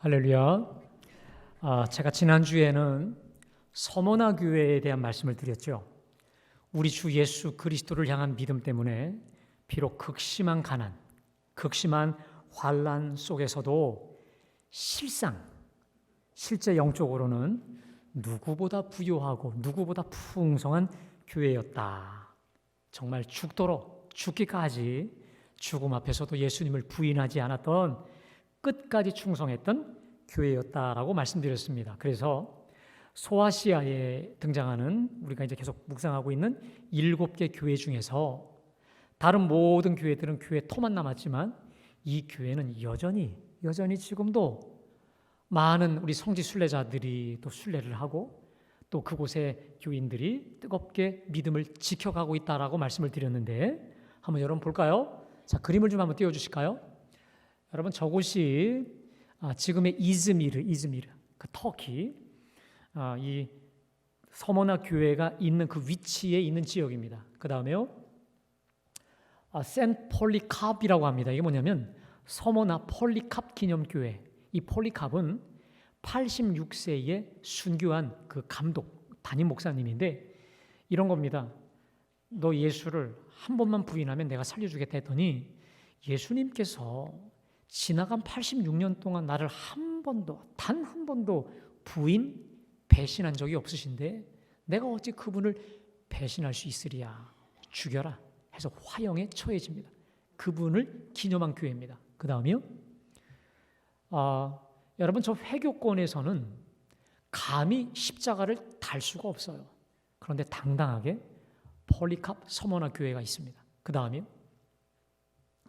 할렐루야. 제가 지난주에는 서머나 교회에 대한 말씀을 드렸죠. 우리 주 예수 그리스도를 향한 믿음 때문에 비록 극심한 가난, 극심한 환난 속에서도 실제 영적으로는 누구보다 부유하고 누구보다 풍성한 교회였다. 정말 죽도록 죽기까지 죽음 앞에서도 예수님을 부인하지 않았던 끝까지 충성했던 교회였다라고 말씀드렸습니다. 그래서 소아시아에 등장하는 우리가 이제 계속 묵상하고 있는 7개 교회 중에서 다른 모든 교회들은 교회 터만 남았지만 이 교회는 여전히 지금도 많은 우리 성지 순례자들이 또 순례를 하고 또 그곳의 교인들이 뜨겁게 믿음을 지켜가고 있다라고 말씀을 드렸는데 한번 여러분 볼까요? 자, 그림을 좀 한번 띄워주실까요? 여러분 저곳이 지금의 이즈미르 그 터키 이 서머나 교회가 있는 그 위치에 있는 지역입니다. 그 다음에요 센 폴리캅이라고 합니다. 이게 뭐냐면 서머나 폴리캅 기념교회. 이 폴리캅은 86세에 순교한 그 감독 담임 목사님인데 이런 겁니다. 너 예수를 한 번만 부인하면 내가 살려주겠다 했더니 예수님께서 지나간 86년 동안 나를 단 한 번도 배신한 적이 없으신데 내가 어찌 그분을 배신할 수 있으리야. 죽여라 해서 화형에 처해집니다. 그분을 기념한 교회입니다. 그 다음이요. 여러분 저 회교권에서는 감히 십자가를 달 수가 없어요. 그런데 당당하게 폴리캅 서머나 교회가 있습니다. 그 다음이요.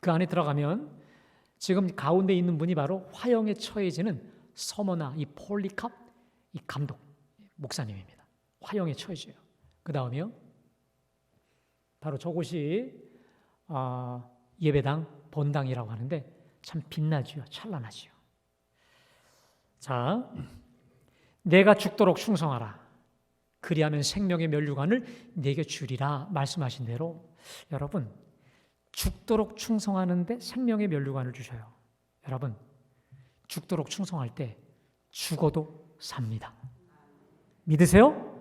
그 안에 들어가면 지금 가운데 있는 분이 바로 화형에 처해지는 서머나 이 폴리캅 이 감독 목사님입니다. 화형에 처해져요. 그 다음이요. 바로 저곳이 예배당 본당이라고 하는데 참 빛나지요. 찬란하지요. 자, 내가 죽도록 충성하라. 그리하면 생명의 면류관을 내게 주리라 말씀하신 대로 여러분 죽도록 충성하는데 생명의 면류관을 주셔요. 여러분 죽도록 충성할 때 죽어도 삽니다. 믿으세요?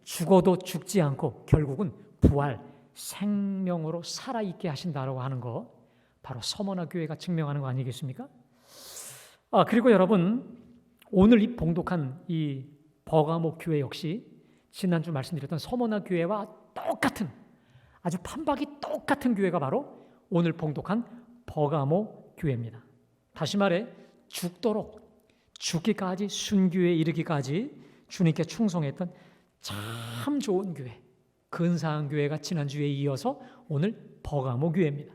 죽어도 죽지 않고 결국은 부활, 생명으로 살아있게 하신다라고 하는 거 바로 서머나 교회가 증명하는 거 아니겠습니까? 그리고 여러분 오늘 이 봉독한 이 버가모 교회 역시 지난주 말씀드렸던 서머나 교회와 똑같은 아주 판박이 똑같은 교회가 바로 오늘 봉독한 버가모 교회입니다. 다시 말해 죽기까지 순교에 이르기까지 주님께 충성했던 참 좋은 교회, 근사한 교회가 지난주에 이어서 오늘 버가모 교회입니다.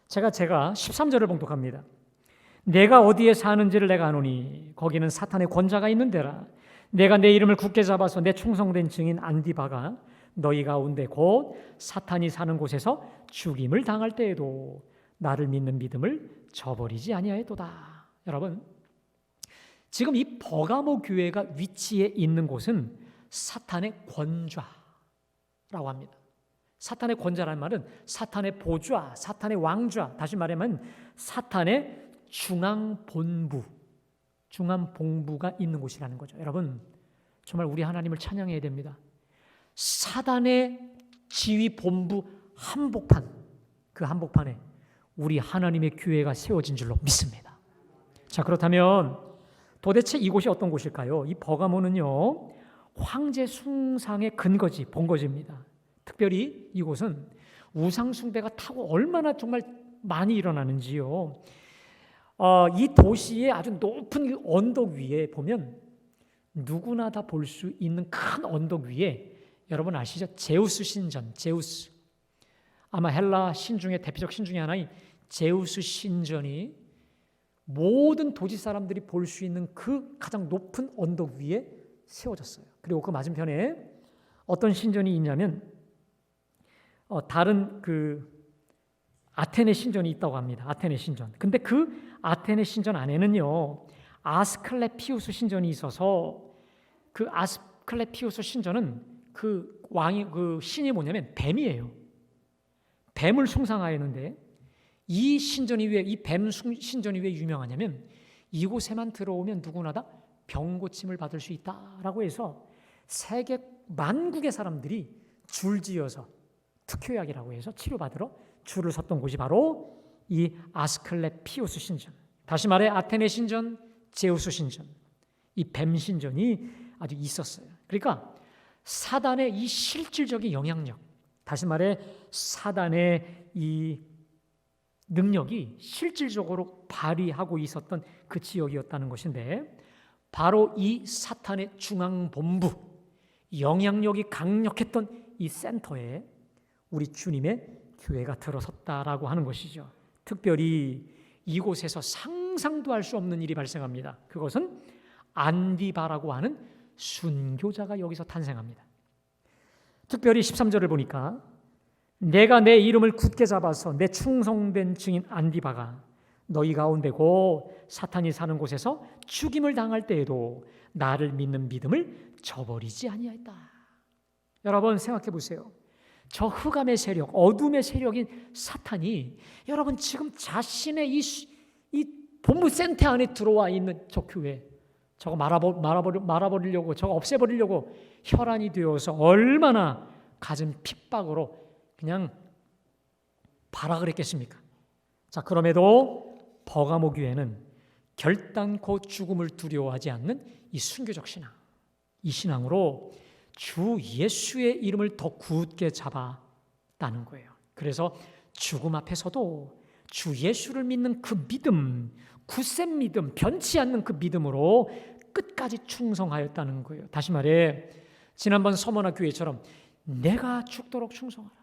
제가 13절을 봉독합니다. 내가 어디에 사는지를 내가 아노니 거기는 사탄의 권자가 있는 데라. 내가 내 이름을 굳게 잡아서 내 충성된 증인 안디바가 너희 가운데 곧 사탄이 사는 곳에서 죽임을 당할 때에도 나를 믿는 믿음을 저버리지 아니하였도다. 여러분 지금 이 버가모 교회가 위치해 있는 곳은 사탄의 권좌라고 합니다. 사탄의 권좌라는 말은 사탄의 보좌, 사탄의 왕좌, 다시 말하면 사탄의 중앙본부가 있는 곳이라는 거죠. 여러분 정말 우리 하나님을 찬양해야 됩니다. 사단의 지휘본부 한복판, 그 한복판에 우리 하나님의 교회가 세워진 줄로 믿습니다. 자, 그렇다면 도대체 이곳이 어떤 곳일까요? 이 버가모는요 황제 숭상의 근거지, 본거지입니다. 특별히 이곳은 우상 숭배가 타고 얼마나 정말 많이 일어나는지요. 이 도시의 아주 높은 언덕 위에 보면 누구나 다 볼 수 있는 큰 언덕 위에 여러분 아시죠? 제우스 신전, 제우스. 아마 헬라 신 중에 대표적 신 중에 하나인 제우스 신전이 모든 도시 사람들이 볼 수 있는 그 가장 높은 언덕 위에 세워졌어요. 그리고 그 맞은편에 어떤 신전이 있냐면 다른 그 아테네 신전이 있다고 합니다. 아테네 신전. 근데 그 아테네 신전 안에는요 아스클레피우스 신전이 있어서 그 아스클레피우스 신전은 그 신이 뭐냐면 뱀이에요. 뱀을 숭상하였는데 이 신전이 왜 이 뱀 신전이 왜 유명하냐면 이곳에만 들어오면 누구나 다 병고침을 받을 수 있다라고 해서 세계 만국의 사람들이 줄지어서 특효약이라고 해서 치료받으러 줄을 섰던 곳이 바로 이 아스클레피오스 신전, 다시 말해 아테네 신전, 제우스 신전, 이 뱀 신전이 아주 있었어요. 그러니까 사단의 이 실질적인 영향력, 다시 말해 사단의 이 능력이 실질적으로 발휘하고 있었던 그 지역이었다는 것인데, 바로 이 사탄의 중앙본부, 영향력이 강력했던 이 센터에 우리 주님의 교회가 들어섰다라고 하는 것이죠. 특별히 이곳에서 상상도 할 수 없는 일이 발생합니다. 그것은 안디바라고 하는 순교자가 여기서 탄생합니다. 특별히 13절을 보니까 내가 내 이름을 굳게 잡아서 내 충성된 증인 안디바가 너희 가운데 곧 사탄이 사는 곳에서 죽임을 당할 때에도 나를 믿는 믿음을 저버리지 아니하였다. 여러분 생각해 보세요. 저 흑암의 세력, 어둠의 세력인 사탄이 여러분 지금 자신의 이 본부 센터 안에 들어와 있는 저 교회, 저거 말아버리려고, 저거 없애버리려고 혈안이 되어서 얼마나 갖은 핍박으로 그냥 발악을 했겠습니까? 자, 그럼에도 버가모 교회는 결단코 죽음을 두려워하지 않는 이 순교적 신앙, 이 신앙으로 주 예수의 이름을 더 굳게 잡았다는 거예요. 그래서 죽음 앞에서도 주 예수를 믿는 그 믿음, 굳센 믿음, 변치 않는 그 믿음으로 끝까지 충성하였다는 거예요. 다시 말해 지난번 서머나 교회처럼 내가 죽도록 충성하라,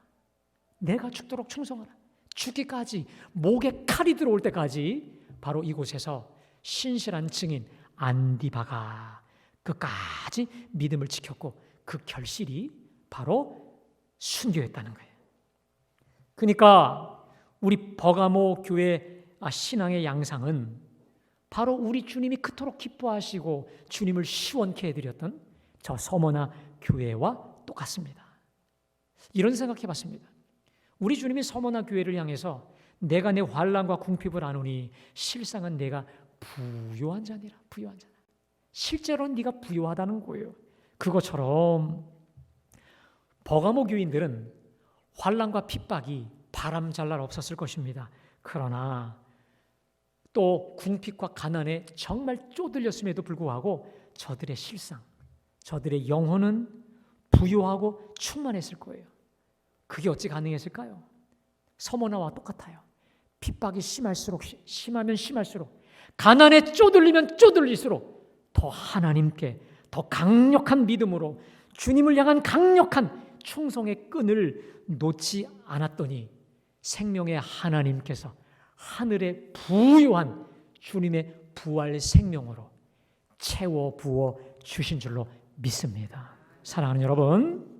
내가 죽도록 충성하라, 죽기까지, 목에 칼이 들어올 때까지 바로 이곳에서 신실한 증인 안디바가 끝까지 믿음을 지켰고 그 결실이 바로 순교였다는 거예요. 그러니까 우리 버가모 교회 신앙의 양상은 바로 우리 주님이 그토록 기뻐하시고 주님을 시원케 해드렸던 저 서머나 교회와 똑같습니다. 이런 생각해봤습니다. 우리 주님이 서머나 교회를 향해서 내가 내 환난과 궁핍을 아노니 실상은 내가 부요한 자니라, 부요한 자다. 실제로는 네가 부요하다는 거예요. 그것처럼 버가모 교인들은 환난과 핍박이 바람잘날 없었을 것입니다. 그러나 또 궁핍과 가난에 정말 쪼들렸음에도 불구하고 저들의 실상, 저들의 영혼은 부요하고 충만했을 거예요. 그게 어찌 가능했을까요? 서머나와 똑같아요. 핍박이 심하면 심할수록, 가난에 쪼들리면 쪼들릴수록 더 하나님께 더 강력한 믿음으로 주님을 향한 강력한 충성의 끈을 놓지 않았더니 생명의 하나님께서 하늘의 부요한 주님의 부활 생명으로 채워 부어 주신 줄로 믿습니다. 사랑하는 여러분,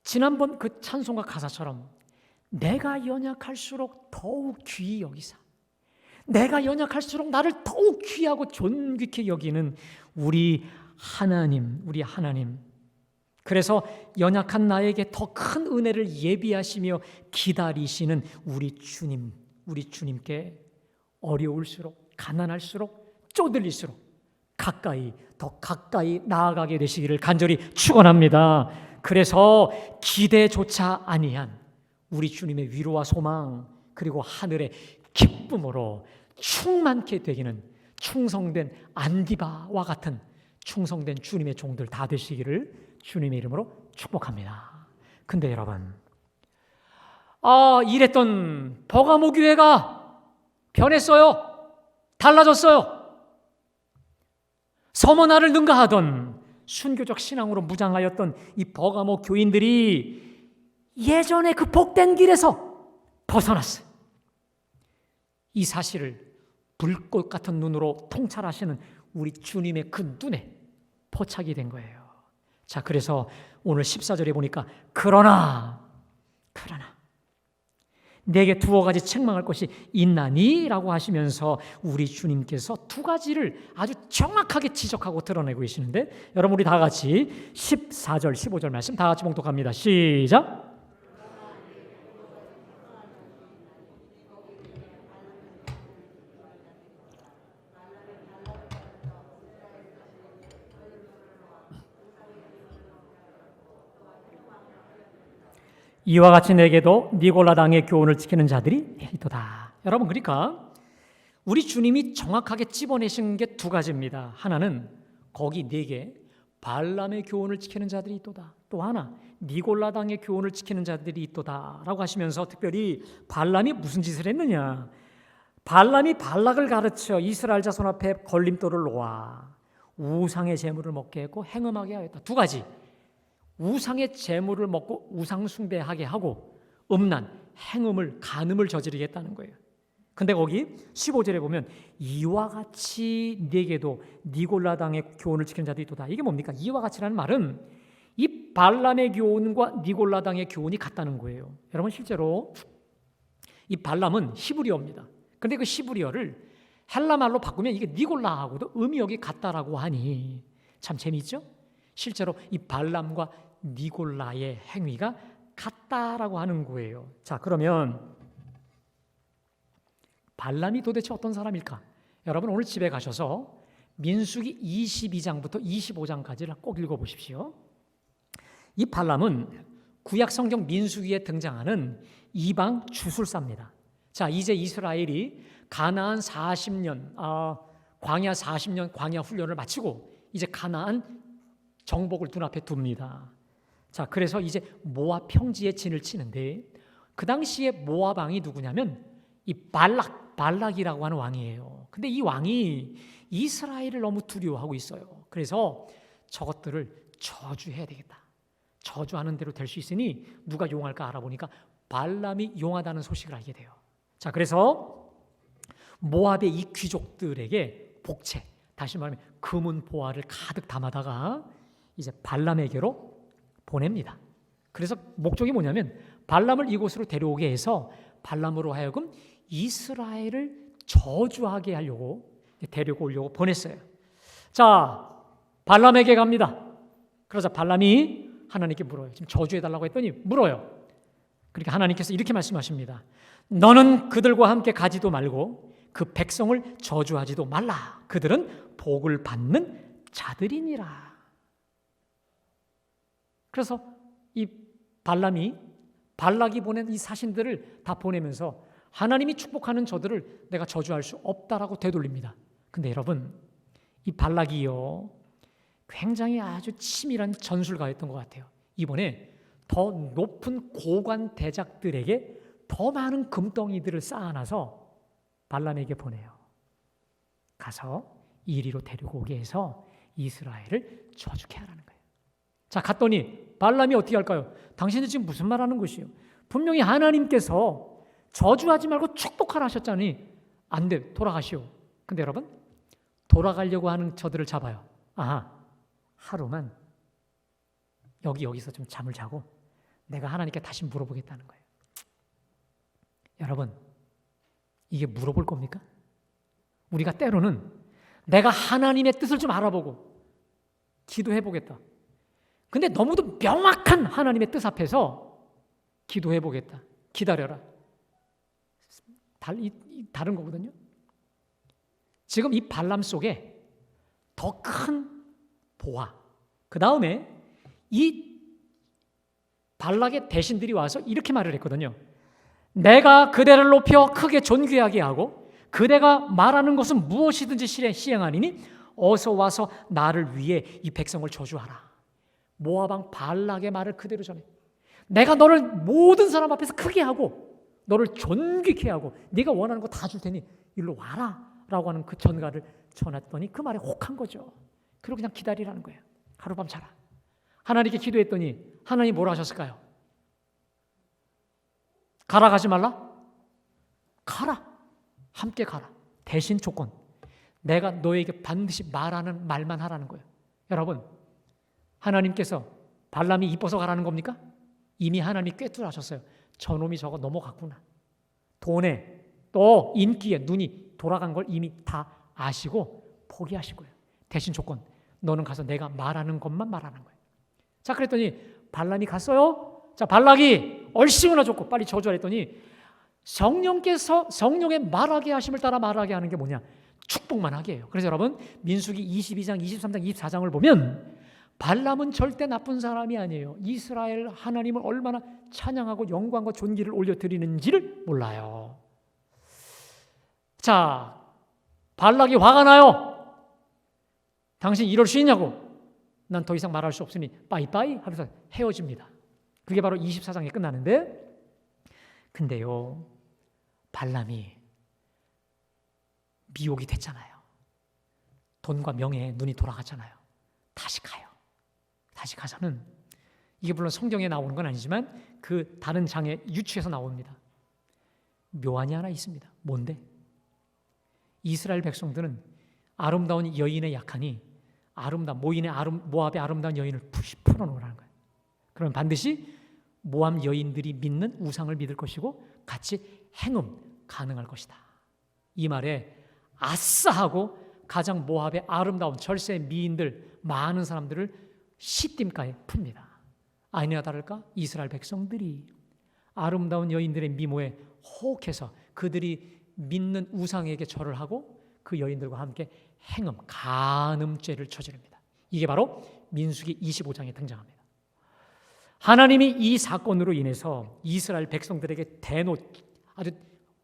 지난번 그 찬송가 가사처럼 내가 연약할수록 더욱 귀히 여기사, 내가 연약할수록 나를 더욱 귀하고 존귀케 여기는 우리 하나님, 그래서 연약한 나에게 더 큰 은혜를 예비하시며 기다리시는 우리 주님께 어려울수록, 가난할수록, 쪼들릴수록 더 가까이 나아가게 되시기를 간절히 축원합니다. 그래서 기대조차 아니한 우리 주님의 위로와 소망, 그리고 하늘의 기쁨으로 충만케 되기는 충성된 안디바와 같은 충성된 주님의 종들 다 되시기를 주님의 이름으로 축복합니다. 근데 여러분, 이랬던 버가모 교회가 변했어요. 달라졌어요. 서머나를 능가하던 순교적 신앙으로 무장하였던 이 버가모 교인들이 예전에 그 복된 길에서 벗어났어요. 이 사실을 불꽃 같은 눈으로 통찰하시는 우리 주님의 그 눈에 포착이 된 거예요. 자, 그래서 오늘 14절에 보니까 그러나 내게 두어 가지 책망할 것이 있나니? 라고 하시면서 우리 주님께서 두 가지를 아주 정확하게 지적하고 드러내고 계시는데, 여러분 우리 다 같이 14절 15절 말씀 다 같이 봉독합니다. 시작. 이와 같이 내게도 니골라 당의 교훈을 지키는 자들이 있도다. 여러분, 그러니까 우리 주님이 정확하게 찝어내신 게 두 가지입니다. 하나는 거기 네게 발람의 교훈을 지키는 자들이 있도다. 또 하나 니골라 당의 교훈을 지키는 자들이 있도다 라고 하시면서 특별히 발람이 무슨 짓을 했느냐, 발람이 발락을 가르쳐 이스라엘 자손 앞에 걸림돌을 놓아 우상의 제물을 먹게 했고 행음하게 하였다. 두 가지, 우상의 제물을 먹고 우상 숭배하게 하고 음란, 행음을, 간음을 저지르게 했다는 거예요. 근데 거기 15절에 보면 이와 같이 네게도 니골라 당의 교훈을 지키는 자도 있도다. 이게 뭡니까? 이와 같이라는 말은 이 발람의 교훈과 니골라 당의 교훈이 같다는 거예요. 여러분, 실제로 이 발람은 히브리어입니다. 근데 그 히브리어를 헬라말로 바꾸면 이게 니골라하고도 음역이 같다라고 하니 참 재미있죠? 실제로 이 발람과 니골라의 행위가 같다라고 하는 거예요. 자, 그러면 발람이 도대체 어떤 사람일까? 여러분, 오늘 집에 가셔서 민수기 22장부터 25장까지를 꼭 읽어보십시오. 이 발람은 구약 성경 민수기에 등장하는 이방 주술사입니다. 자, 이제 이스라엘이 가나안 40년, 광야 40년 광야 훈련을 마치고 이제 가나안 정복을 눈앞에 둡니다. 자, 그래서 이제 모압 평지에 진을 치는데 그 당시에 모압 왕이 누구냐면 이 발락이라고 하는 왕이에요. 근데 이 왕이 이스라엘을 너무 두려워하고 있어요. 그래서 저것들을 저주해야 되겠다. 저주하는 대로 될 수 있으니 누가 용할까 알아보니까 발람이 용하다는 소식을 알게 돼요. 자, 그래서 모압의 이 귀족들에게 복채, 다시 말하면 금은 보화를 가득 담아다가 이제 발람에게로 보냅니다. 그래서 목적이 뭐냐면 발람을 이곳으로 데려오게 해서 발람으로 하여금 이스라엘을 저주하게 하려고 데려오려고 보냈어요. 자, 발람에게 갑니다. 그러자 발람이 하나님께 물어요. 지금 저주해달라고 했더니 물어요. 그러니까 하나님께서 이렇게 말씀하십니다. 너는 그들과 함께 가지도 말고 그 백성을 저주하지도 말라. 그들은 복을 받는 자들이니라. 그래서 이 발락이 보낸 이 사신들을 다 보내면서 하나님이 축복하는 저들을 내가 저주할 수 없다라고 되돌립니다. 근데 여러분, 이 발락이요 굉장히 아주 치밀한 전술가였던 것 같아요. 이번에 더 높은 고관 대작들에게 더 많은 금덩이들을 쌓아놔서 발람에게 보내요. 가서 이리로 데리고 오게 해서 이스라엘을 저주케 하라는 거예요. 자, 갔더니 발람이 어떻게 할까요? 당신들 지금 무슨 말 하는 것이요? 분명히 하나님께서 저주하지 말고 축복하라 하셨잖니 안 돼, 돌아가시오. 근데 여러분, 돌아가려고 하는 저들을 잡아요. 하루만 여기서 좀 잠을 자고 내가 하나님께 다시 물어보겠다는 거예요. 여러분, 이게 물어볼 겁니까? 우리가 때로는 내가 하나님의 뜻을 좀 알아보고 기도해보겠다. 근데 너무도 명확한 하나님의 뜻 앞에서 기도해보겠다. 기다려라. 다른 거거든요. 지금 이 발람 속에 더 큰 보화, 그 다음에 이 발락의 대신들이 와서 이렇게 말을 했거든요. 내가 그대를 높여 크게 존귀하게 하고 그대가 말하는 것은 무엇이든지 시행하리니 어서 와서 나를 위해 이 백성을 저주하라. 모압왕 발락의 말을 그대로 전해. 내가 너를 모든 사람 앞에서 크게 하고 너를 존귀케 하고 네가 원하는 거 다 줄 테니 일로 와라 라고 하는 그 전가를 전했더니 그 말에 혹한 거죠. 그리고 그냥 기다리라는 거예요. 하룻밤 자라. 하나님께 기도했더니 하나님 뭐라 하셨을까요? 가라, 가지 말라? 가라. 함께 가라. 대신 조건. 내가 너에게 반드시 말하는 말만 하라는 거예요. 여러분, 하나님께서 발람이 이뻐서 가라는 겁니까? 이미 하나님이 꿰뚫으셨어요. 저놈이 저거 넘어갔구나. 돈에 또 인기에 눈이 돌아간 걸 이미 다 아시고 포기하신 거예요. 대신 조건. 너는 가서 내가 말하는 것만 말하는 거예요. 자, 그랬더니 발람이 갔어요. 자, 발락이 얼씨구나 좋고 빨리 저주하랬더니 성령께서 성령의 말하게 하심을 따라 말하게 하는 게 뭐냐? 축복만 하게 해요. 그래서 여러분 민수기 22장, 23장, 24장을 보면 발람은 절대 나쁜 사람이 아니에요. 이스라엘 하나님을 얼마나 찬양하고 영광과 존귀를 올려드리는지를 몰라요. 자, 발락이 화가 나요. 당신 이럴 수 있냐고. 난 더 이상 말할 수 없으니 빠이빠이 하면서 헤어집니다. 그게 바로 24장에 끝나는데, 근데요, 발람이 미혹이 됐잖아요. 돈과 명예에 눈이 돌아갔잖아요. 다시 가요. 다시 가서는, 이게 물론 성경에 나오는 건 아니지만 그 다른 장에 유추해서 나옵니다. 묘안이 하나 있습니다. 뭔데? 이스라엘 백성들은 아름다운 여인에 약하니 모압의 아름다운 여인을 풀어놓으라는 거예요. 그러면 반드시 모압 여인들이 믿는 우상을 믿을 것이고 같이 행음 가능할 것이다. 이 말에 아싸하고 가장 모압의 아름다운 절세 미인들 많은 사람들을 시딤가에 풉니다. 아니나 다를까 이스라엘 백성들이 아름다운 여인들의 미모에 호혹해서 그들이 믿는 우상에게 절을 하고 그 여인들과 함께 행음, 간음죄를 저지릅니다. 이게 바로 민수기 25장에 등장합니다. 하나님이 이 사건으로 인해서 이스라엘 백성들에게 아주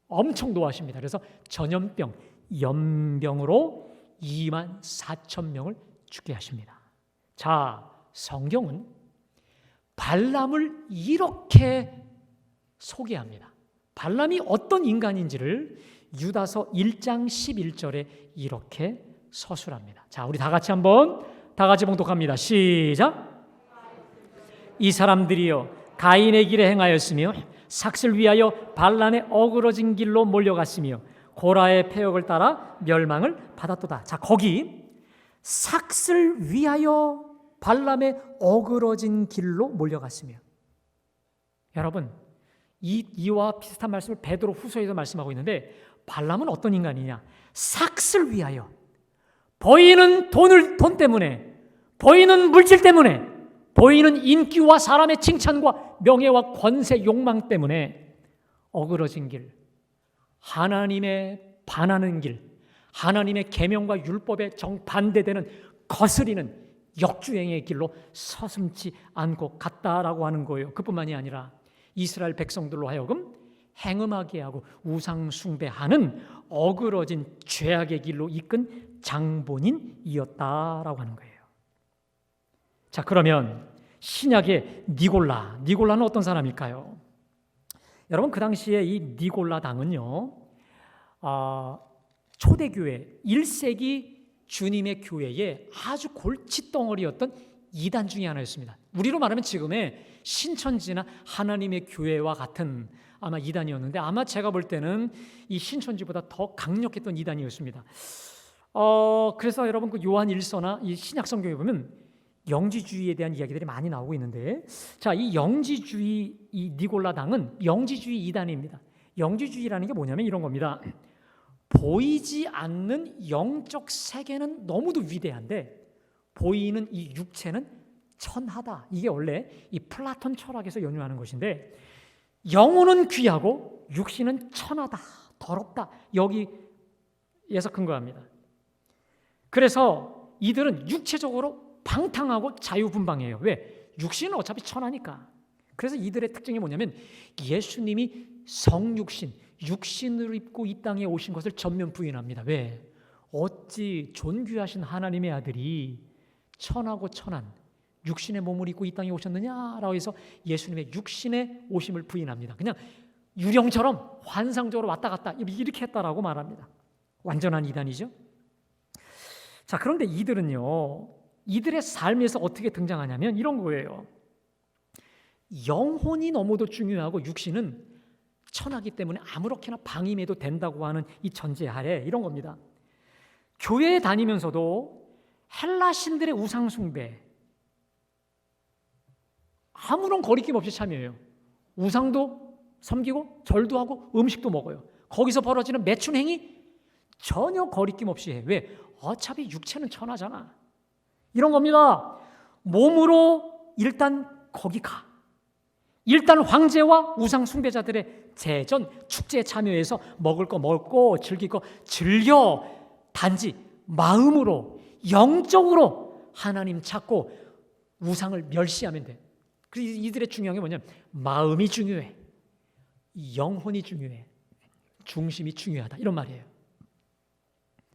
엄청 노하십니다. 그래서 전염병, 연병으로 24,000명을 죽게 하십니다. 자, 성경은 발람을 이렇게 소개합니다. 발람이 어떤 인간인지를 유다서 1장 11절에 이렇게 서술합니다. 자, 우리 다 같이 봉독합니다. 시작. 이 사람들이여 가인의 길에 행하였으며 삭슬 위하여 발람의 어그러진 길로 몰려갔으며 고라의 패역을 따라 멸망을 받았도다. 자, 거기 삭슬 위하여 발람의 어그러진 길로 몰려갔으며, 여러분 이와 비슷한 말씀을 베드로 후서에서 말씀하고 있는데, 발람은 어떤 인간이냐? 삭슬 위하여, 보이는 돈 때문에, 보이는 물질 때문에, 보이는 인기와 사람의 칭찬과 명예와 권세 욕망 때문에 어그러진 길, 하나님의 반하는 길, 하나님의 계명과 율법에 정반대되는 거스리는 역주행의 길로 서슴지 않고 갔다라고 하는 거예요. 그뿐만이 아니라 이스라엘 백성들로 하여금 행음하게 하고 우상 숭배하는 어그러진 죄악의 길로 이끈 장본인이었다라고 하는 거예요. 자, 그러면 신약의 니골라는 어떤 사람일까요? 여러분, 그 당시에 이 니골라 당은요, 초대교회 1세기 주님의 교회의 아주 골칫덩어리였던 이단 중에 하나였습니다. 우리로 말하면 지금의 신천지나 하나님의 교회와 같은 아마 이단이었는데, 아마 제가 볼 때는 이 신천지보다 더 강력했던 이단이었습니다. 그래서 여러분 그 요한 1서나 이 신약 성경에 보면 영지주의에 대한 이야기들이 많이 나오고 있는데, 자, 이 영지주의, 이 니골라 당은 영지주의 이단입니다. 영지주의라는 게 뭐냐면 이런 겁니다. 보이지 않는 영적 세계는 너무도 위대한데 보이는 이 육체는 천하다. 이게 원래 이 플라톤 철학에서 연유하는 것인데, 영혼은 귀하고 육신은 천하다, 더럽다, 여기에서 근거합니다. 그래서 이들은 육체적으로 방탕하고 자유분방해요. 왜? 육신은 어차피 천하니까. 그래서 이들의 특징이 뭐냐면 예수님이 성육신, 육신을 입고 이 땅에 오신 것을 전면 부인합니다. 왜? 어찌 존귀하신 하나님의 아들이 천하고 천한 육신의 몸을 입고 이 땅에 오셨느냐라고 해서 예수님의 육신의 오심을 부인합니다. 그냥 유령처럼 환상적으로 왔다 갔다 이렇게 했다라고 말합니다. 완전한 이단이죠. 자, 그런데 이들의 삶에서 어떻게 등장하냐면 이런 거예요. 영혼이 너무도 중요하고 육신은 천하기 때문에 아무렇게나 방임해도 된다고 하는 이 전제하에 이런 겁니다. 교회에 다니면서도 헬라 신들의 우상 숭배 아무런 거리낌 없이 참여해요. 우상도 섬기고 절도 하고 음식도 먹어요. 거기서 벌어지는 매춘 행위 전혀 거리낌 없이 해. 왜? 어차피 육체는 천하잖아. 이런 겁니다. 몸으로 일단 거기 가. 일단 황제와 우상 숭배자들의 제전, 축제에 참여해서 먹을 거 먹고 즐길 거 즐겨. 단지 마음으로 영적으로 하나님 찾고 우상을 멸시하면 돼. 그래서 이들의 중요한 게 뭐냐면 마음이 중요해, 영혼이 중요해, 중심이 중요하다, 이런 말이에요.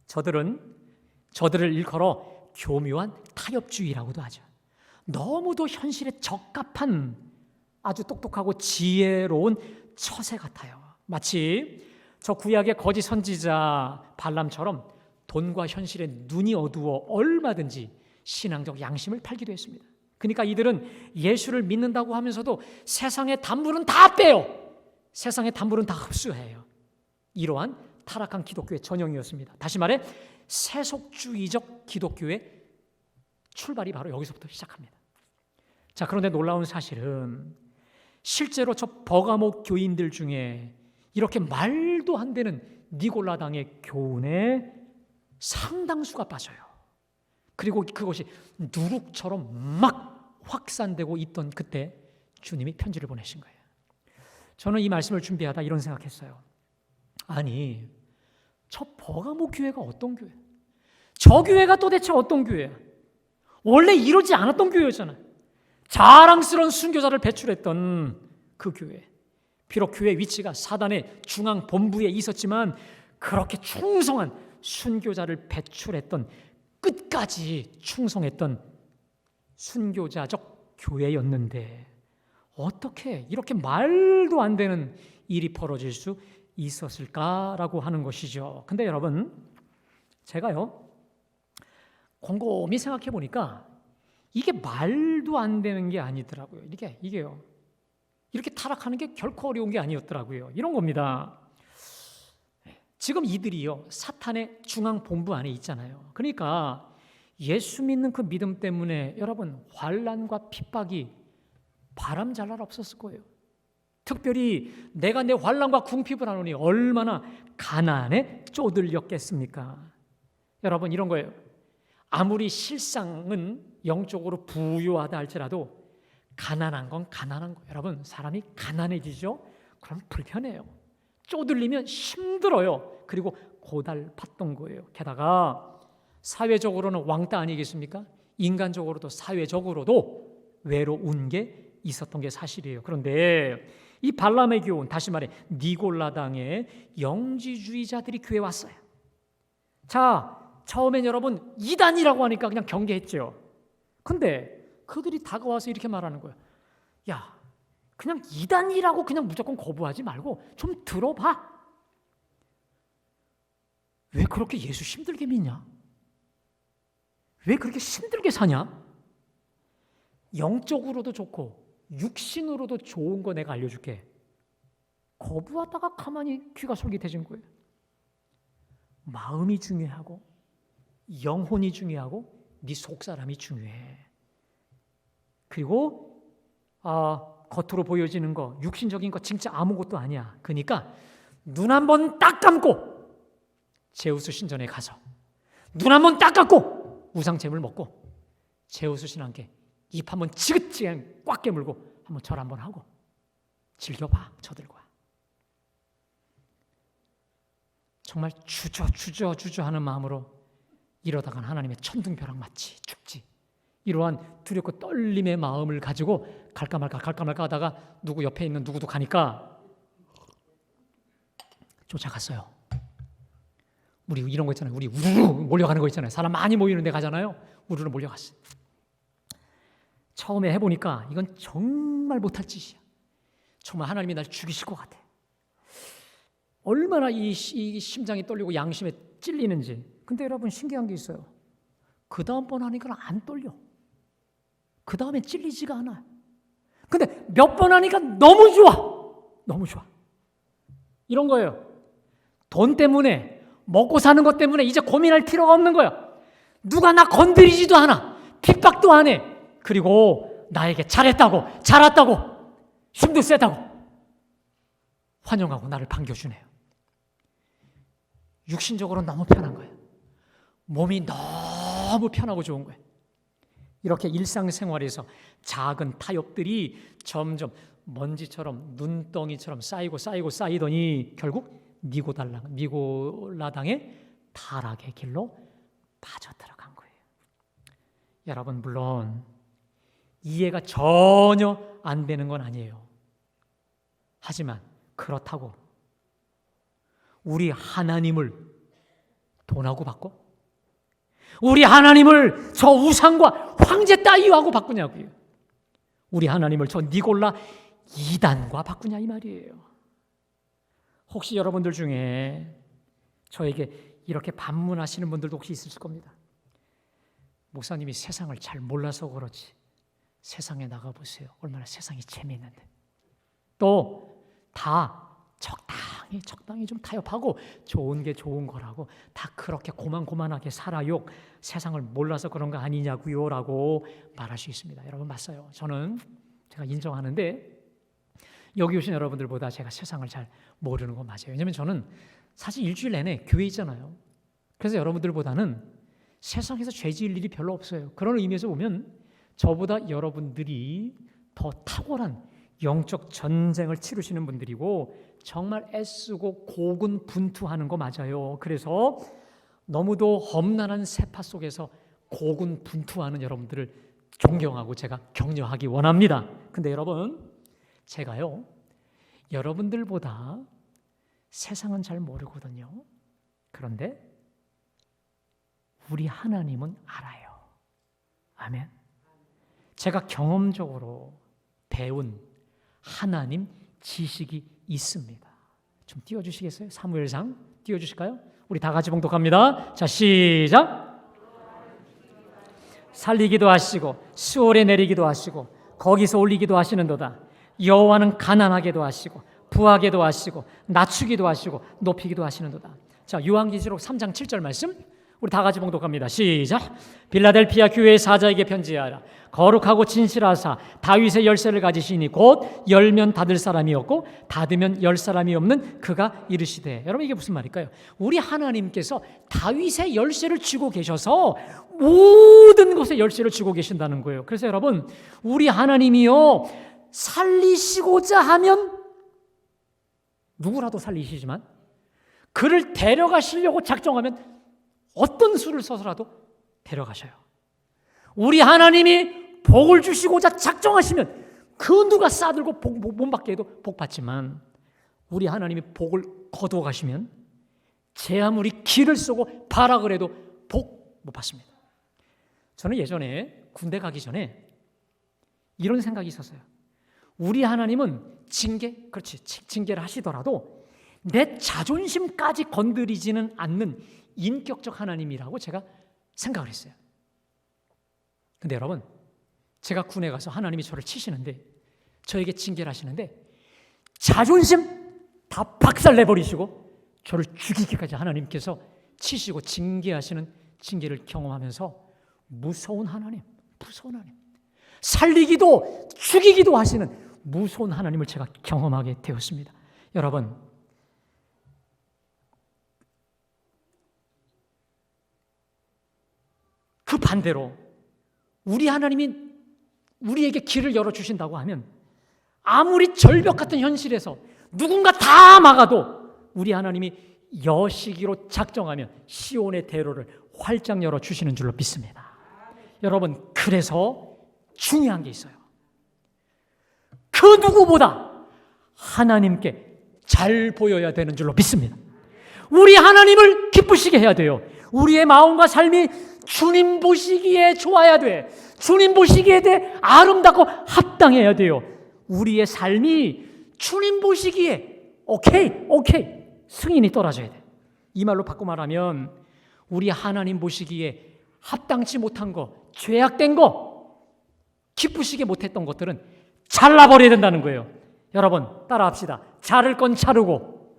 저들을 일컬어 교묘한 타협주의라고도 하죠. 너무도 현실에 적합한 아주 똑똑하고 지혜로운 처세 같아요. 마치 저 구약의 거짓 선지자 발람처럼 돈과 현실에 눈이 어두워 얼마든지 신앙적 양심을 팔기도 했습니다. 그러니까 이들은 예수를 믿는다고 하면서도 세상의 단물은 다 빼요. 세상의 단물은 다 흡수해요. 이러한 타락한 기독교의 전형이었습니다. 다시 말해 세속주의적 기독교의 출발이 바로 여기서부터 시작합니다. 자, 그런데 놀라운 사실은 실제로 저 버가모 교인들 중에 이렇게 말도 안 되는 니골라당의 교훈에 상당수가 빠져요. 그리고 그것이 누룩처럼 막 확산되고 있던 그때 주님이 편지를 보내신 거예요. 저는 이 말씀을 준비하다 이런 생각했어요. 아니, 저 버가모 교회가 어떤 교회? 저 교회가 도대체 어떤 교회야? 원래 이러지 않았던 교회였잖아요. 자랑스러운 순교자를 배출했던 그 교회. 비록 교회 위치가 사단의 중앙 본부에 있었지만 그렇게 충성한 순교자를 배출했던, 끝까지 충성했던 순교자적 교회였는데 어떻게 이렇게 말도 안 되는 일이 벌어질 수 있었을까라고 하는 것이죠. 근데 여러분, 제가요 곰곰이 생각해 보니까 이게 말도 안 되는 게 아니더라고요. 이게요. 이렇게 타락하는 게 결코 어려운 게 아니었더라고요. 이런 겁니다. 지금 이들이요 사탄의 중앙 본부 안에 있잖아요. 그러니까 예수 믿는 그 믿음 때문에 여러분 환난과 핍박이 바람잘 날 없었을 거예요. 특별히 내가 내 환난과 궁핍을 하노니 얼마나 가난에 쪼들렸겠습니까? 여러분, 이런 거예요. 아무리 실상은 영적으로 부유하다 할지라도 가난한 건 가난한 거예요. 여러분, 사람이 가난해지죠? 그럼 불편해요. 쪼들리면 힘들어요. 그리고 고달팠던 거예요. 게다가 사회적으로는 왕따 아니겠습니까? 인간적으로도 사회적으로도 외로운 게 있었던 게 사실이에요. 그런데 이 발람의 교훈, 다시 말해 니골라당의 영지주의자들이 교회에 왔어요. 자, 처음엔 여러분 이단이라고 하니까 그냥 경계했죠. 근데 그들이 다가와서 이렇게 말하는 거예요. 야, 그냥 이단이라고 그냥 무조건 거부하지 말고 좀 들어봐. 왜 그렇게 예수 힘들게 믿냐? 왜 그렇게 힘들게 사냐? 영적으로도 좋고 육신으로도 좋은 거 내가 알려줄게. 거부하다가 가만히 귀가 솔깃해진 거예요. 마음이 중요하고 영혼이 중요하고 네 속사람이 중요해. 그리고 겉으로 보여지는 거, 육신적인 거 진짜 아무것도 아니야. 그러니까 눈 한 번 딱 감고 제우스 신전에 가서 눈 한 번 딱 감고 우상잼을 먹고 제우스 신앙께 입 한번 지긋지긋 꽉 깨물고 한번 절 한번 하고 즐겨봐, 저들과. 정말 주저하는 마음으로 이러다간 하나님의 천둥벼락 맞지 죽지. 이러한 두렵고 떨림의 마음을 가지고 갈까 말까 하다가 누구 옆에 있는 누구도 가니까 쫓아갔어요. 우리 이런 거 있잖아요. 우리 우르르 몰려가는 거 있잖아요. 사람 많이 모이는 데 가잖아요. 우르르 몰려갔어요. 처음에 해보니까 이건 정말 못할 짓이야. 정말 하나님이 날 죽이실 것 같아. 얼마나 이 심장이 떨리고 양심에 찔리는지. 근데 여러분, 신기한 게 있어요. 그 다음번 하니까 안 떨려. 그 다음에 찔리지가 않아. 근데 몇 번 하니까 너무 좋아. 너무 좋아. 이런 거예요. 돈 때문에, 먹고 사는 것 때문에 이제 고민할 필요가 없는 거야. 누가 나 건드리지도 않아. 핍박도 안 해. 그리고 나에게 잘했다고, 잘했다고, 힘도 세다고 환영하고 나를 반겨주네요. 육신적으로 너무 편한 거예요. 몸이 너무 편하고 좋은 거예요. 이렇게 일상생활에서 작은 타협들이 점점 먼지처럼 눈덩이처럼 쌓이더니 결국 니골라당의 타락의 길로 빠져들어간 거예요. 여러분, 물론 이해가 전혀 안 되는 건 아니에요. 하지만 그렇다고 우리 하나님을 돈하고 바꿔? 우리 하나님을 저 우상과 황제 따위하고 바꾸냐고요. 우리 하나님을 저 니골라 이단과 바꾸냐 이 말이에요. 혹시 여러분들 중에 저에게 이렇게 반문하시는 분들도 혹시 있을 겁니다. 목사님이 세상을 잘 몰라서 그렇지 세상에 나가보세요. 얼마나 세상이 재미있는데. 또 다 적당히 좀 타협하고 좋은 게 좋은 거라고 다 그렇게 고만고만하게 살아요. 세상을 몰라서 그런 거 아니냐고요 라고 말할 수 있습니다. 여러분 맞아요. 제가 인정하는데 여기 오신 여러분들보다 제가 세상을 잘 모르는 거 맞아요. 왜냐하면 저는 사실 일주일 내내 교회 있잖아요. 그래서 여러분들보다는 세상에서 죄 지을 일이 별로 없어요. 그런 의미에서 보면 저보다 여러분들이 더 탁월한 영적 전쟁을 치르시는 분들이고 정말 애쓰고 고군분투하는 거 맞아요. 그래서 너무도 험난한 세파 속에서 고군분투하는 여러분들을 존경하고 제가 격려하기 원합니다. 근데 여러분 제가요 여러분들보다 세상은 잘 모르거든요. 그런데 우리 하나님은 알아요. 아멘. 제가 경험적으로 배운 하나님 지식이 있습니다. 좀 띄워주시겠어요? 사무엘상 띄워주실까요? 우리 다 같이 봉독합니다. 자, 시작. 살리기도 하시고 수월에 내리기도 하시고 거기서 올리기도 하시는도다. 여호와는 가난하게도 하시고 부하게도 하시고 낮추기도 하시고 높이기도 하시는도다. 자, 요한계시록 3장 7절 말씀 우리 다 같이 봉독합니다. 시작. 빌라델피아 교회의 사자에게 편지하라. 거룩하고 진실하사 다윗의 열쇠를 가지시니 곧 열면 닫을 사람이 없고 닫으면 열 사람이 없는 그가 이르시되. 여러분 이게 무슨 말일까요? 우리 하나님께서 다윗의 열쇠를 쥐고 계셔서 모든 것에 열쇠를 쥐고 계신다는 거예요. 그래서 여러분 우리 하나님이요 살리시고자 하면 누구라도 살리시지만 그를 데려가시려고 작정하면 어떤 수를 써서라도 데려가셔요. 우리 하나님이 복을 주시고자 작정하시면 그 누가 싸들고 못 받게 해도 복 받지만 우리 하나님이 복을 거두어 가시면 제 아무리 기를 쓰고 발악을 해도 복 못 받습니다. 저는 예전에 군대 가기 전에 이런 생각이 있었어요. 우리 하나님은 징계를 하시더라도 내 자존심까지 건드리지는 않는 인격적 하나님이라고 제가 생각을 했어요. 근데 여러분 제가 군에 가서 하나님이 저를 치시는데 저에게 징계를 하시는데 자존심 다 박살내버리시고 저를 죽이기까지 하나님께서 치시고 징계하시는 징계를 경험하면서 무서운 하나님 살리기도 죽이기도 하시는 무서운 하나님을 제가 경험하게 되었습니다. 여러분 그 반대로 우리 하나님이 우리에게 길을 열어주신다고 하면 아무리 절벽 같은 현실에서 누군가 다 막아도 우리 하나님이 여시기로 작정하면 시온의 대로를 활짝 열어주시는 줄로 믿습니다. 여러분 그래서 중요한 게 있어요. 그 누구보다 하나님께 잘 보여야 되는 줄로 믿습니다. 우리 하나님을 기쁘시게 해야 돼요. 우리의 마음과 삶이 주님 보시기에 좋아야 돼. 주님 보시기에 대해 아름답고 합당해야 돼요. 우리의 삶이 주님 보시기에 오케이 승인이 떨어져야 돼. 이 말로 바꿔 말하면 우리 하나님 보시기에 합당치 못한 거, 죄악된 거, 기쁘시게 못했던 것들은 잘라버려야 된다는 거예요. 여러분 따라합시다. 자를 건 자르고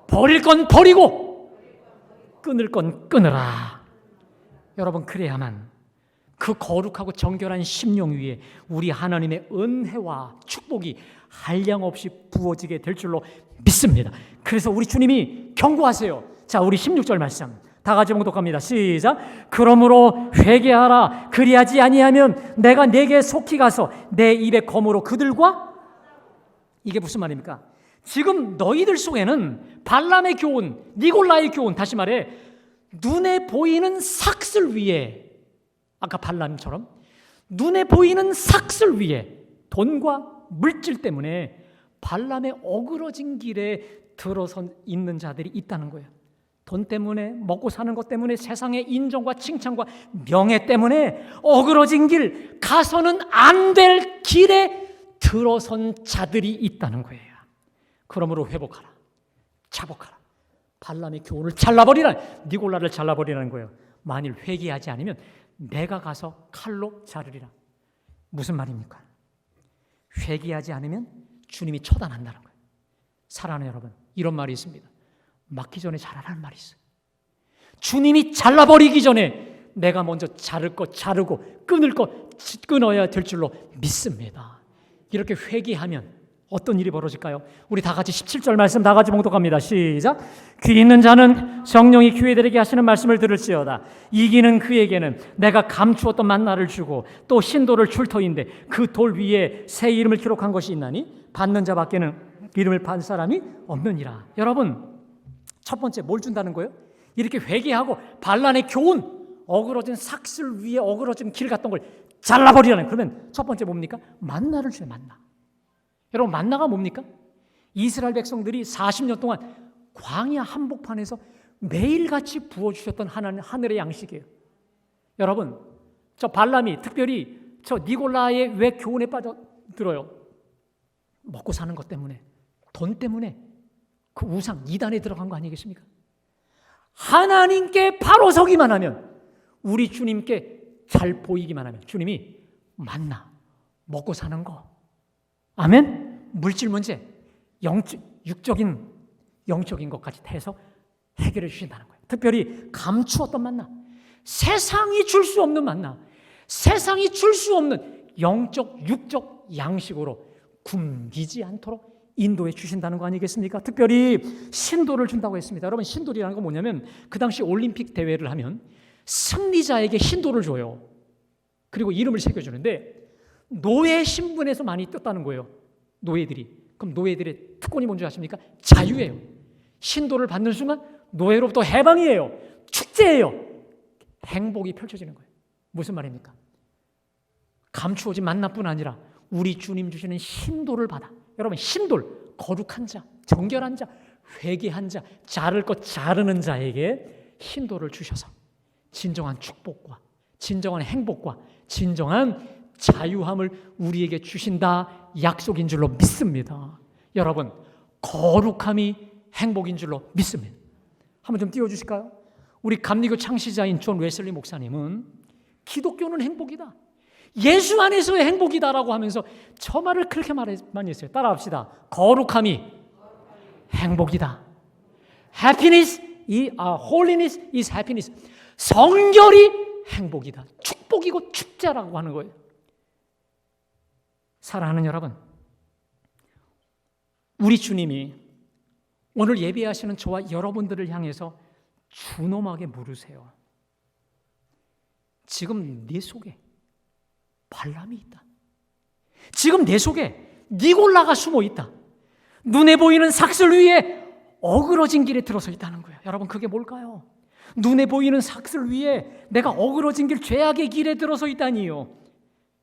버릴 건 버리고 끊을 건 끊으라. 여러분 그래야만 그 거룩하고 정결한 심령 위에 우리 하나님의 은혜와 축복이 한량없이 부어지게 될 줄로 믿습니다. 그래서 우리 주님이 경고하세요. 자, 우리 16절 말씀 다 같이 봉독합니다. 시작. 그러므로 회개하라. 그리하지 아니하면 내가 네게 속히 가서 내 입의 검으로 그들과. 이게 무슨 말입니까? 지금 너희들 속에는 발람의 교훈, 니골라의 교훈, 다시 말해 눈에 보이는 삭슬 위에 아까 발람처럼 눈에 보이는 삭슬 위에 돈과 물질 때문에 발람의 어그러진 길에 들어선 있는 자들이 있다는 거예요. 돈 때문에, 먹고 사는 것 때문에, 세상의 인정과 칭찬과 명예 때문에 어그러진 길, 가서는 안 될 길에 들어선 자들이 있다는 거예요. 그러므로 회복하라, 자복하라. 발람의 교훈을 잘라버리라, 니골라를 잘라버리라는 거예요. 만일 회개하지 않으면 내가 가서 칼로 자르리라. 무슨 말입니까? 회개하지 않으면 주님이 처단한다는 거예요. 사랑하는 여러분, 이런 말이 있습니다. 맞기 전에 자라라는 말이 있어요. 주님이 잘라버리기 전에 내가 먼저 자를 것 자르고 끊을 것 끊어야 될 줄로 믿습니다. 이렇게 회개하면 어떤 일이 벌어질까요? 우리 다 같이 17절 말씀 다 같이 봉독합니다. 시작. 귀 있는 자는 성령이 교회들에게 하시는 말씀을 들을지어다. 이기는 그에게는 내가 감추었던 만나를 주고 또 신도를 줄 터인데 그 돌 위에 새 이름을 기록한 것이 있나니 받는 자밖에는 이름을 판 사람이 없느니라. 여러분, 첫 번째 뭘 준다는 거예요? 이렇게 회개하고 반란의 교훈, 어그러진 삭슬 위에 어그러진 길 갔던 걸 잘라버리라는. 그러면 첫 번째 뭡니까? 만나를 줘요. 만나. 여러분, 만나가 뭡니까? 이스라엘 백성들이 40년 동안 광야 한복판에서 매일같이 부어주셨던 하늘의 양식이에요. 여러분, 저 발람이 특별히 저 니골라의 왜 교훈에 빠져들어요? 먹고 사는 것 때문에, 돈 때문에 그 우상 이단에 들어간 거 아니겠습니까? 하나님께 바로 서기만 하면, 우리 주님께 잘 보이기만 하면 주님이 만나, 먹고 사는 거, 아멘? 물질 문제, 육적인, 영적인 것까지 해서 해결해 주신다는 거예요. 특별히 감추었던 만나, 세상이 줄 수 없는 만나, 세상이 줄 수 없는 영적, 육적 양식으로 굶기지 않도록 인도해 주신다는 거 아니겠습니까? 특별히 신도를 준다고 했습니다. 여러분, 신도라는 건 뭐냐면 그 당시 올림픽 대회를 하면 승리자에게 신도를 줘요. 그리고 이름을 새겨주는데 노예 신분에서 많이 떴다는 거예요. 노예들이. 그럼 노예들의 특권이 뭔지 아십니까? 자유예요. 신도를 받는 순간 노예로부터 해방이에요. 축제예요. 행복이 펼쳐지는 거예요. 무슨 말입니까? 감추어진 만나뿐 아니라 우리 주님 주시는 신도를 받아. 여러분, 신돌, 거룩한 자, 정결한 자, 회개한 자, 자를 것 자르는 자에게 신도를 주셔서 진정한 축복과 진정한 행복과 진정한 자유함을 우리에게 주신다 약속인 줄로 믿습니다. 여러분, 거룩함이 행복인 줄로 믿습니다. 한번 좀 띄워주실까요? 우리 감리교 창시자인 존 웨슬리 목사님은 기독교는 행복이다, 예수 안에서의 행복이다라고 하면서 저 말을 그렇게 많이 했어요. 따라합시다. 거룩함이 행복이다. Happiness, holiness is happiness. 성결이 행복이다. 축복이고 축제라고 하는 거예요. 사랑하는 여러분, 우리 주님이 오늘 예배하시는 저와 여러분들을 향해서 준엄하게 물으세요. 지금 네 속에 발람이 있다. 지금 내 속에 니골라가 숨어 있다. 눈에 보이는 삭슬 위에 어그러진 길에 들어서 있다는 거예요. 여러분, 그게 뭘까요? 눈에 보이는 삭슬 위에 내가 어그러진 길, 죄악의 길에 들어서 있다니요.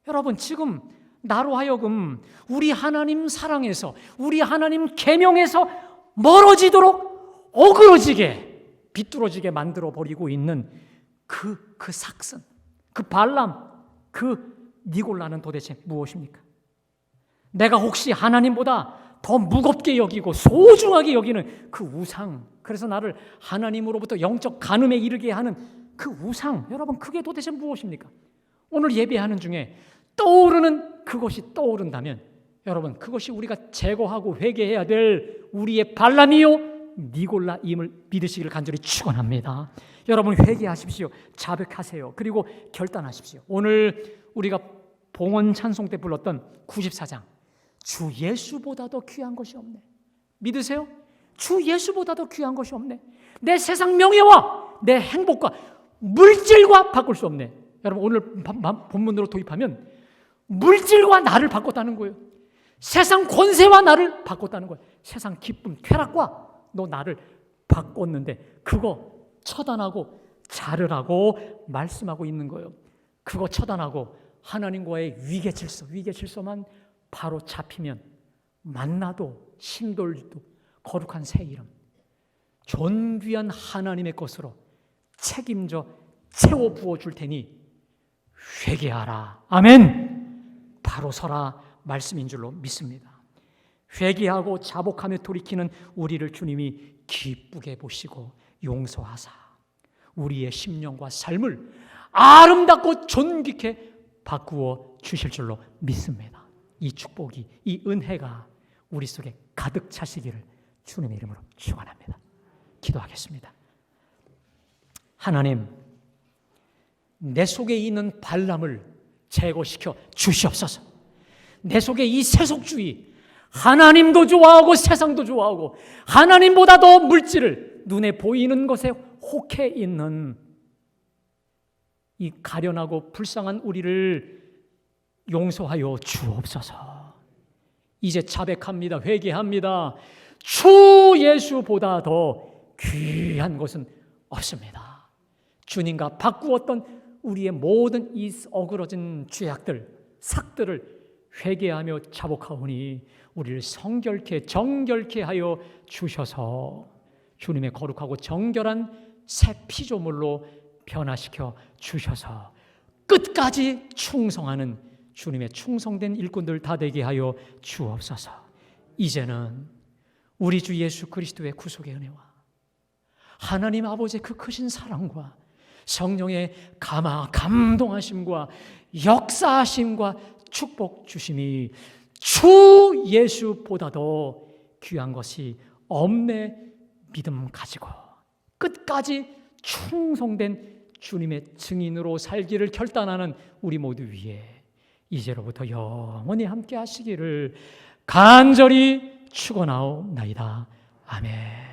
여러분, 지금 나로 하여금 우리 하나님 사랑에서, 우리 하나님 계명에서 멀어지도록 어그러지게, 비뚤어지게 만들어버리고 있는 그 삭슨, 그 발람, 그 니골라는 도대체 무엇입니까? 내가 혹시 하나님보다 더 무겁게 여기고 소중하게 여기는 그 우상, 그래서 나를 하나님으로부터 영적 간음에 이르게 하는 그 우상, 여러분, 그게 도대체 무엇입니까? 오늘 예배하는 중에 떠오르는 그것이 떠오른다면 여러분, 그것이 우리가 제거하고 회개해야 될 우리의 발람이요 니골라임을 믿으시기를 간절히 축원합니다. 여러분, 회개하십시오. 자백하세요. 그리고 결단하십시오. 오늘 우리가 봉헌 찬송 때 불렀던 94장, 주 예수보다도 귀한 것이 없네. 믿으세요? 주 예수보다도 귀한 것이 없네. 내 세상 명예와 내 행복과 물질과 바꿀 수 없네. 여러분, 오늘 본문으로 도입하면 물질과 나를 바꿨다는 거예요. 세상 권세와 나를 바꿨다는 거예요. 세상 기쁨, 쾌락과 너 나를 바꿨는데 그거 처단하고 자르라고 말씀하고 있는 거예요. 그거 처단하고 하나님과의 위계 질서만 바로 잡히면 만나도 신돌도 거룩한 새 이름, 존귀한 하나님의 것으로 책임져 채워 부어줄 테니 회개하라. 아멘. 바로 서라 말씀인 줄로 믿습니다. 회개하고 자복하며 돌이키는 우리를 주님이 기쁘게 보시고 용서하사 우리의 심령과 삶을 아름답고 존귀케 바꾸어 주실 줄로 믿습니다. 이 축복이, 이 은혜가 우리 속에 가득 차시기를 주님의 이름으로 축원합니다. 기도하겠습니다. 하나님, 내 속에 있는 발람을 제거시켜 주시옵소서. 내 속에 이 세속주의, 하나님도 좋아하고 세상도 좋아하고 하나님보다 더 물질을, 눈에 보이는 것에 혹해 있는 이 가련하고 불쌍한 우리를 용서하여 주옵소서. 이제 자백합니다. 회개합니다. 주 예수보다 더 귀한 것은 없습니다. 주님과 바꾸었던 우리의 모든 이 어그러진 죄악들, 삭들을 회개하며 자복하오니 우리를 성결케 정결케 하여 주셔서 주님의 거룩하고 정결한 새 피조물로 변화시켜 주셔서 끝까지 충성하는 주님의 충성된 일꾼들 다 되게 하여 주옵소서. 이제는 우리 주 예수 그리스도의 구속의 은혜와 하나님 아버지의 그 크신 사랑과 성령의 감동하심과 역사하심과 축복 주심이 주 예수보다도 귀한 것이 없네 믿음 가지고 끝까지 충성된 주님의 증인으로 살기를 결단하는 우리 모두 위에 이제로부터 영원히 함께 하시기를 간절히 축원하옵나이다. 아멘.